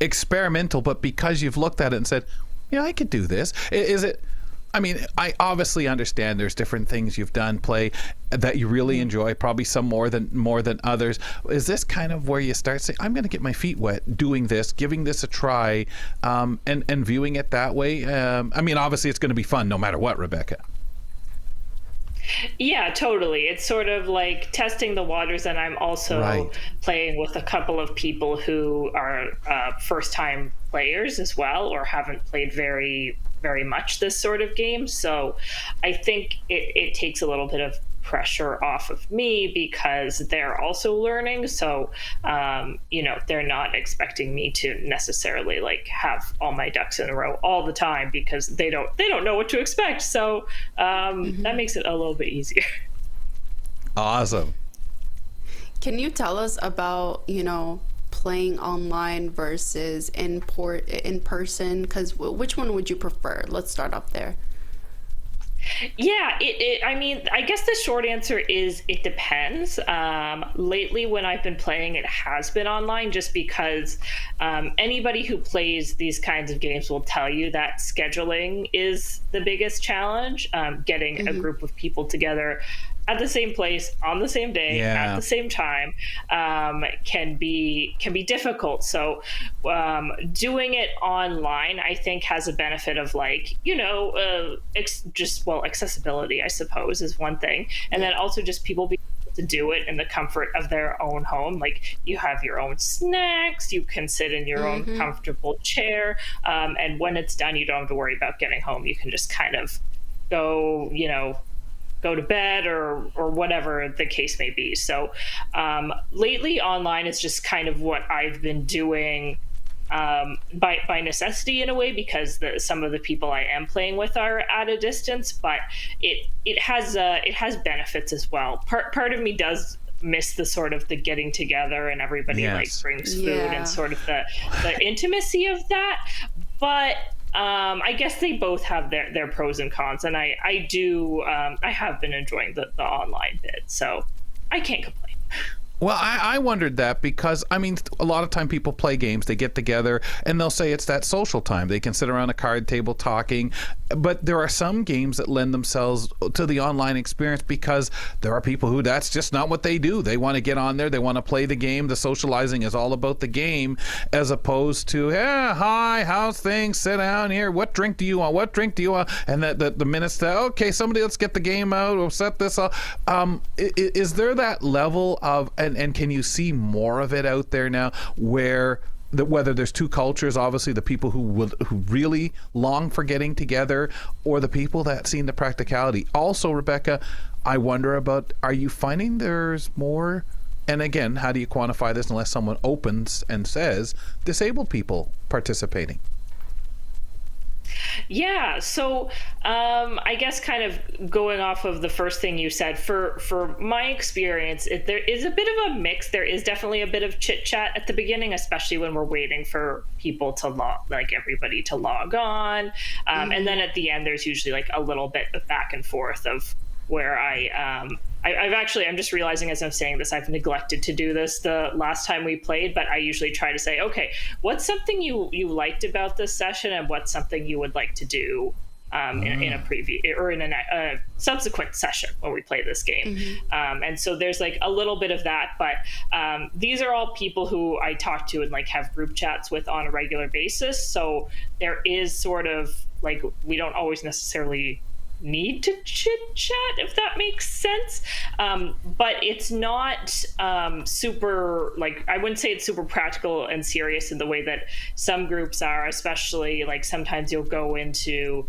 S1: experimental, but because you've looked at it and said, yeah, I could do this. Is it? I mean, I obviously understand there's different things you've done, play, that you really enjoy, probably some more than others. Is this kind of where you start saying, I'm going to get my feet wet doing this, giving this a try, and viewing it that way? I mean, obviously it's going to be fun no matter what, Rebecca.
S5: Yeah, totally. It's sort of like testing the waters, and I'm also playing with a couple of people who are first-time players as well, or haven't played very much this sort of game. So I think it takes a little bit of pressure off of me because they're also learning. So, they're not expecting me to necessarily like have all my ducks in a row all the time because they don't know what to expect. So that makes it a little bit easier.
S1: Awesome.
S3: Can you tell us about, playing online versus in person? Because which one would you prefer? Let's start up there.
S5: Yeah, I mean, I guess the short answer is it depends. Lately, when I've been playing, it has been online just because anybody who plays these kinds of games will tell you that scheduling is the biggest challenge. Getting a group of people together at the same place on the same day at the same time can be difficult. So doing it online, I think, has a benefit of accessibility, I suppose, is one thing, and then also just people being able to do it in the comfort of their own home. Like, you have your own snacks, you can sit in your own comfortable chair, and when it's done, you don't have to worry about getting home. You can just kind of go to bed or whatever the case may be. So lately, online is just kind of what I've been doing by necessity in a way, because some of the people I am playing with are at a distance, but it has benefits as well. Part of me does miss the sort of the getting together and everybody brings food and sort of the intimacy of that, but I guess they both have their pros and cons, and I have been enjoying the online bit, so I can't complain.
S1: Well, I wondered that because, I mean, a lot of time people play games, they get together, and they'll say it's that social time. They can sit around a card table talking. but there are some games that lend themselves to the online experience because there are people who that's just not what they do. They want to get on there, they want to play the game. The socializing is all about the game, as opposed to, hey, hi, how's things? Sit down here. What drink do you want? What drink do you want? And the minutes that, okay, somebody, let's get the game out. We'll set this up. Is there that level of, and can you see more of it out there now, where whether there's two cultures, obviously the people who really long for getting together, or the people that see the practicality? Also, Rebecca, I wonder about, are you finding there's more, and again, how do you quantify this unless someone opens and says, disabled people participating?
S5: Yeah, so I guess kind of going off of the first thing you said, for my experience, there is a bit of a mix. There is definitely a bit of chit chat at the beginning, especially when we're waiting for people to everybody to log on, and then at the end there's usually like a little bit of back and forth of where I'm just realizing as I'm saying this, I've neglected to do this the last time we played, but I usually try to say, okay, what's something you liked about this session, and what's something you would like to do in a preview or in a subsequent session when we play this game. And so there's like a little bit of that, but these are all people who I talk to and like have group chats with on a regular basis. So there is sort of like, we don't always necessarily need to chit chat, if that makes sense, but it's not super, like, I wouldn't say it's super practical and serious in the way that some groups are, especially like sometimes you'll go into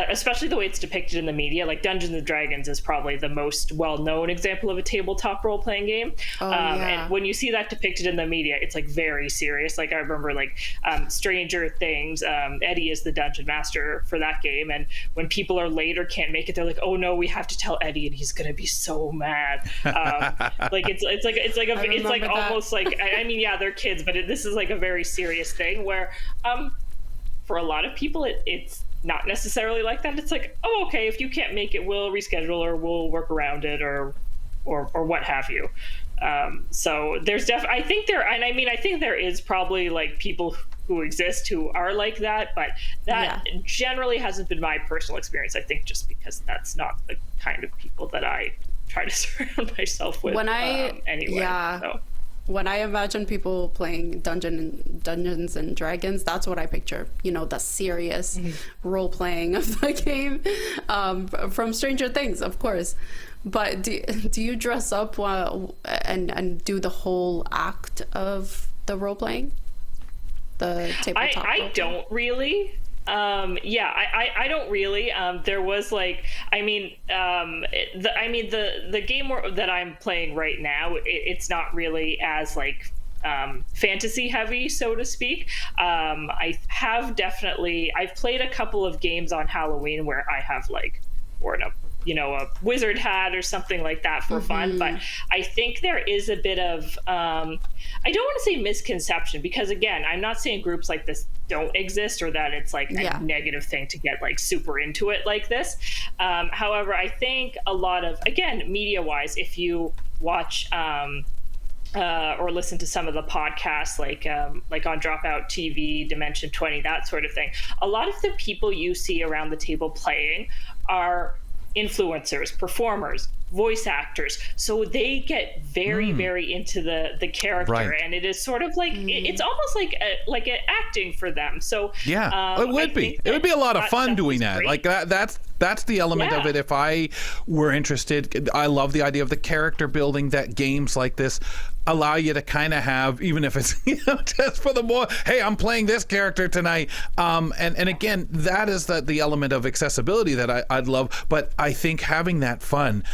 S5: especially the way it's depicted in the media. Like Dungeons and Dragons is probably the most well-known example of a tabletop role-playing game. And when you see that depicted in the media, it's like very serious. Like I remember like Stranger Things, Eddie is the dungeon master for that game, and when people are late or can't make it, they're like, oh no, we have to tell Eddie and he's gonna be so mad. Like it's like almost like, I mean, yeah, they're kids, but this is like a very serious thing where for a lot of people it's not necessarily like that. It's like, oh, okay, if you can't make it, we'll reschedule or we'll work around it or what have you. So there's I think there is probably like people who exist who are like that, but that generally hasn't been my personal experience. I think just because that's not the kind of people that I try to surround myself with.
S3: When I imagine people playing Dungeons and Dragons, that's what I picture. You know, the serious role playing of the game, from Stranger Things, of course. But do you dress up and do the whole act of the role playing? The tabletop.
S5: I don't really. I don't really. There was like, the game that I'm playing right now, it's not really as like fantasy heavy, so to speak. I've played a couple of games on Halloween where I have like worn a wizard hat or something like that for fun. But I think there is a bit of, I don't want to say misconception, because again, I'm not saying groups like this don't exist or that it's like a negative thing to get like super into it like this. However, I think a lot of, again, media wise, if you watch, or listen to some of the podcasts like on Dropout TV, Dimension 20, that sort of thing, a lot of the people you see around the table playing are influencers, performers, voice actors, so they get very very into the character, and it is sort of like it's almost like an acting for them. So
S1: it would be a lot of fun doing that. Like that's the element of it. If I were interested, I love the idea of the character building that games like this allow you to kind of have, even if it's just for the more, hey, I'm playing this character tonight, and again, that is the element of accessibility that I'd love. But I think having that fun,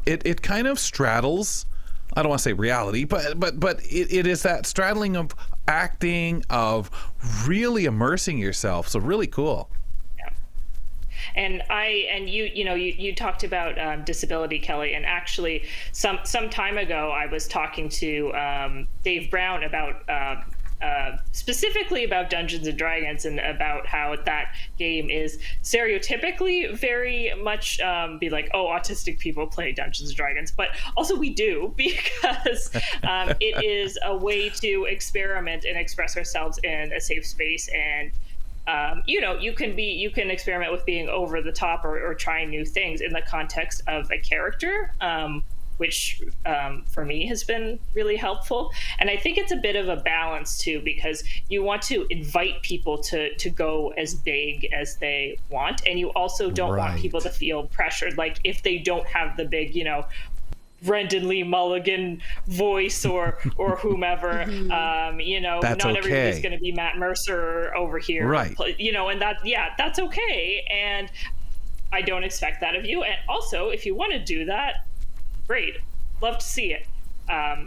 S1: it kind of straddles, I don't want to say reality, but it is that straddling of acting, of really immersing yourself. So really cool.
S5: And you talked about disability, Kelly, and actually some time ago I was talking to Dave Brown about specifically about Dungeons and Dragons and about how that game is stereotypically very much be like, oh, autistic people play Dungeons and Dragons, but also we do, because it is a way to experiment and express ourselves in a safe space and you can experiment with being over the top or trying new things in the context of a character, which for me has been really helpful. And I think it's a bit of a balance too, because you want to invite people to go as big as they want, and you also don't want people to feel pressured, like if they don't have the big, Brendan Lee Mulligan voice or whomever,
S1: That's
S5: not
S1: okay.
S5: everybody's going to be Matt Mercer over here,
S1: right?
S5: And that's okay, and I don't expect that of you. And also, if you want to do that, great, love to see it.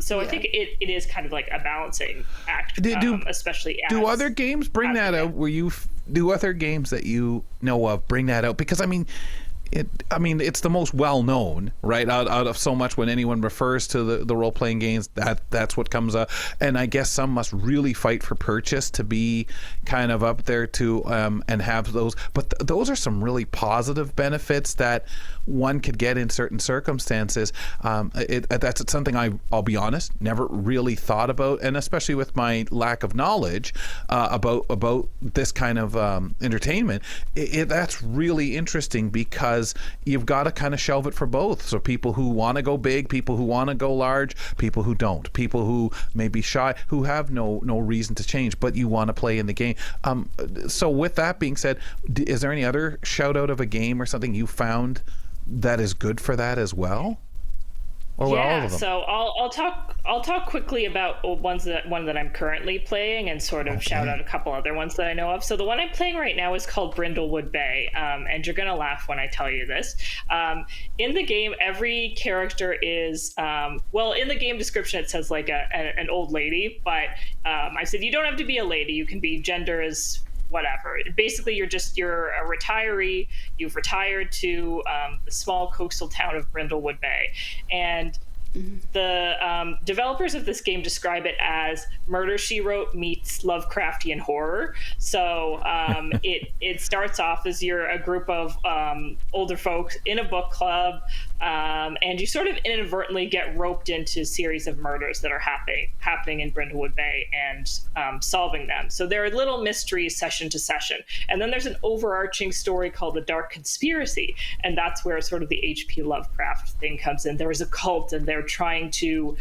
S5: So I think it is kind of like a balancing act, especially as,
S1: do other games bring that out? Do other games that you know of bring that out? Because it's the most well-known, right? Out of so much, when anyone refers to the role-playing games, that's what comes up. And I guess some must really fight for purchase to be kind of up there to and have those. But those are some really positive benefits that one could get in certain circumstances. That's something I'll be honest, never really thought about, and especially with my lack of knowledge about this kind of entertainment, that's really interesting, because you've got to kind of shelve it for both. So people who want to go big, people who want to go large, people who don't, people who may be shy, who have no reason to change, but you want to play in the game. So with that being said, is there any other shout out of a game or something you found that is good for that as well? Or all of them?
S5: So I'll talk quickly about one that I'm currently playing, and sort of shout out a couple other ones that I know of. So the one I'm playing right now is called Brindlewood Bay, and you're gonna laugh when I tell you this. In the game, every character is in the game description it says like an old lady, but I said you don't have to be a lady. You can be gender as whatever. Basically, you're a retiree. You've retired to the small coastal town of Brindlewood Bay, and the developers of this game describe it as Murder, She Wrote meets Lovecraftian horror. So it starts off as you're a group of older folks in a book club, and you sort of inadvertently get roped into a series of murders that are happening in Brindlewood Bay, and solving them. So there are little mysteries session to session. And then there's an overarching story called The Dark Conspiracy, and that's where sort of the H.P. Lovecraft thing comes in. There is a cult, and they're trying to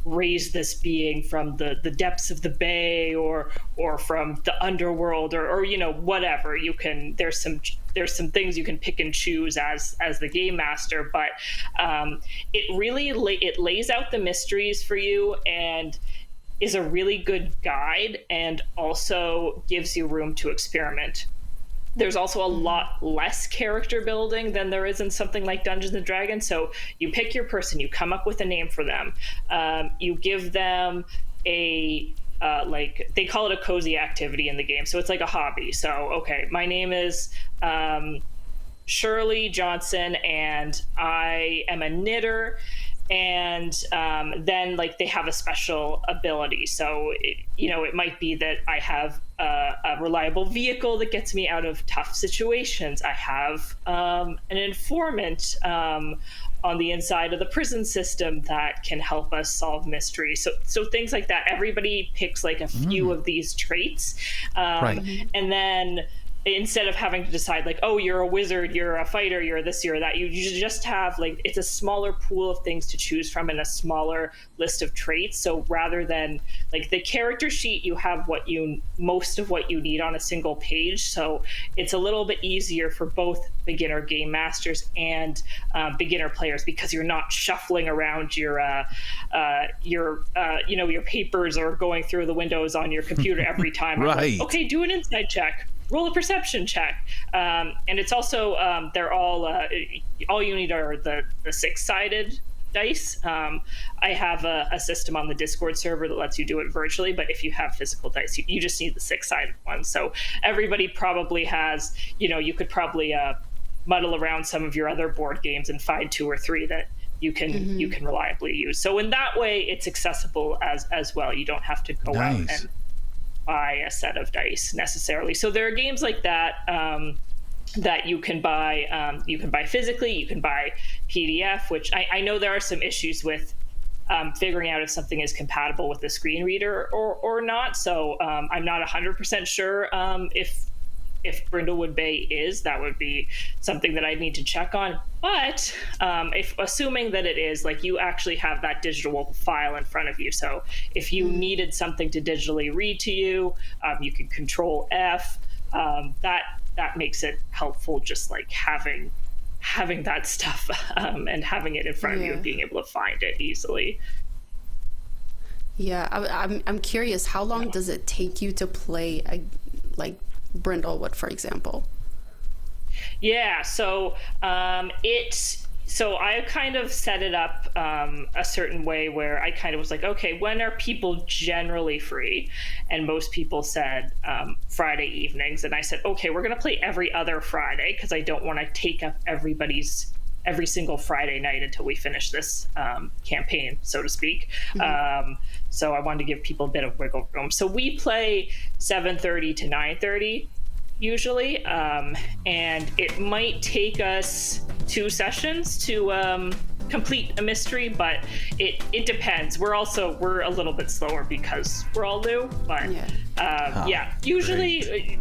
S5: raise this being from the depths of the bay, or from the underworld, or whatever. There's some things you can pick and choose as the game master, but it really lays out the mysteries for you, and is a really good guide, and also gives you room to experiment. There's also a lot less character building than there is in something like Dungeons and Dragons. So you pick your person, you come up with a name for them, you give them a they call it a cozy activity in the game. So it's like a hobby. So, okay, my name is Shirley Johnson, and I am a knitter. And then they have a special ability. So, it might be that I have a reliable vehicle that gets me out of tough situations. I have an informant on the inside of the prison system that can help us solve mysteries. So things like that. Everybody picks a few of these traits. And then instead of having to decide you're a wizard, you're a fighter, you're this, you're that, you just have it's a smaller pool of things to choose from and a smaller list of traits. So rather than the character sheet, you have most of what you need on a single page. So it's a little bit easier for both beginner game masters and beginner players, because you're not shuffling around your papers or going through the windows on your computer every time.
S1: Right.
S5: Okay, do an insight check. Roll a perception check. And it's also, they're all you need are the 6-sided dice. I have a system on the Discord server that lets you do it virtually, but if you have physical dice, you just need the 6-sided one. So everybody probably has, you could probably muddle around some of your other board games and find 2 or 3 that you can reliably use. So in that way, it's accessible as well. You don't have to go out and buy a set of dice necessarily. So there are games like that that you can buy. You can buy physically. You can buy PDF, which I know there are some issues with figuring out if something is compatible with the screen reader or not. So I'm not 100% sure if Brindlewood Bay is. That would be something that I need to check on. But if assuming that it is, like, you actually have that digital file in front of you. So if you needed something to digitally read to you, you can Control F. That makes it helpful, just like having that stuff and having it in front of you and being able to find it easily.
S3: Yeah, I'm curious, how long does it take you to play like Brindlewood, for example?
S5: Yeah, so I kind of set it up a certain way where I kind of was like, okay, when are people generally free? And most people said Friday evenings. And I said, okay, we're going to play every other Friday because I don't want to take up every single Friday night until we finish this campaign, so to speak. So I wanted to give people a bit of wiggle room. So we play 7:30 to 9:30 usually, and it might take us 2 sessions to complete a mystery, but it depends. We're a little bit slower because we're all new, but usually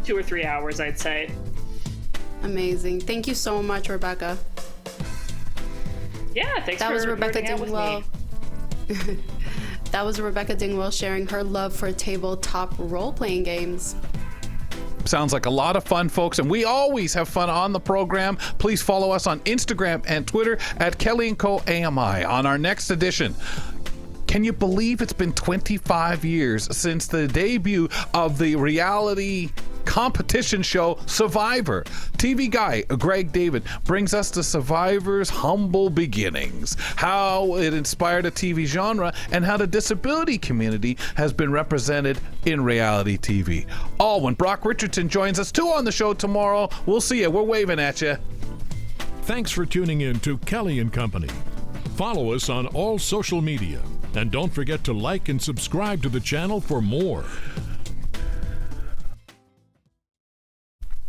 S5: 2 or 3 hours, I'd say.
S3: Amazing. Thank you so much, Rebecca.
S5: Yeah, thanks
S3: That
S5: for
S3: was Rebecca
S5: nerding out with
S3: Dingwell.
S5: me.
S3: That was Rebecca Dingwell sharing her love for tabletop role-playing games.
S1: Sounds like a lot of fun, folks, and we always have fun on the program. Please follow us on Instagram and Twitter at Kelly & Co. AMI. On our next edition, can you believe it's been 25 years since the debut of the reality competition show Survivor? TV guy Greg David brings us to Survivor's humble beginnings, how it inspired a TV genre, and how the disability community has been represented in reality TV. All when Brock Richardson joins us too on the show tomorrow. We'll see you. We're waving at you.
S2: Thanks for tuning in to Kelly & Company. Follow us on all social media. And don't forget to like and subscribe to the channel for more.